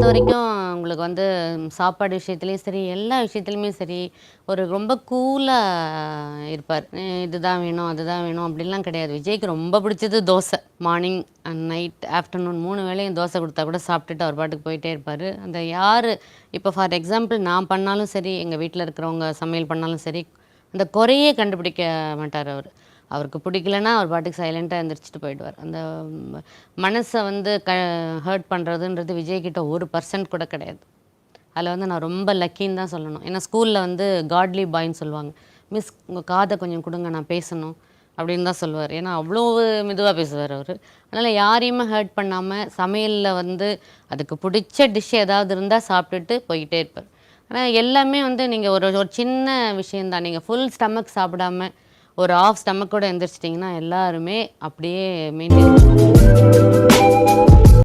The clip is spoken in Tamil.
பொறுத்தவரைக்கும் உங்களுக்கு வந்து சாப்பாடு விஷயத்துலயும் சரி, எல்லா விஷயத்துலயுமே சரி, ஒரு ரொம்ப கூலா இருப்பார். இதுதான் வேணும், அதுதான் வேணும் அப்படிலாம் கிடையாது. விஜய்க்கு ரொம்ப பிடிச்சது dosa. Morning and night, afternoon 3 வேளையும் தோசை குடுத்தா கூட சாப்பிட்டுட்டு அவர் பாட்டுக்கு போயிட்டே இருப்பாரு. அந்த யாரு இப்போ ஃபார் எக்ஸாம்பிள் நான் பண்ணாலும் சரி, எங்க வீட்ல இருக்கிறவங்க சமையல் பண்ணாலும் சரி, அந்த குறையே கண்டுபிடிக்க மாட்டாரு அவரு. அவருக்கு பிடிக்கலன்னா அவர் பாட்டுக்கு சைலண்ட்டா எந்திரிச்சுட்டு போயிடுவார். அந்த மனச வந்து ஹர்ட் பண்றதுன்றது விஜய் கிட்ட 1% கூட கிடையாது. அதில வந்து நான் ரொம்ப லக்கின்னு தான் சொல்லணும். ஏன்னா ஸ்கூல்ல வந்து காட்லி பாய்ன்னு சொல்லுவாங்க. "மிஸ் உங்க காத கொஞ்சம் குடுங்க நான் பேசணும்." அப்படின்னு தான் சொல்லுவாரு. ஏன்னா அவ்வளோ மெதுவா பேசுவாரு அவரு. அதனால யாரையுமே ஹர்ட் பண்ணாம சமையல்ல வந்து அதுக்கு புடிச்ச டிஷ் ஏதாவது இருந்தா சாப்பிட்டுட்டு போய்க்கிட்டே இருப்பாரு. ஆனா எல்லாமே வந்து நீங்க ஒரு ஒரு சின்ன விஷயம் தான். நீங்க ஃபுல் ஸ்டமக் சாப்பிடாம ஒரு ஹாஃப் ஸ்டமக்கோட எந்திரிச்சிட்டிங்கன்னா எல்லாருமே அப்படியே மெயின்டெயின்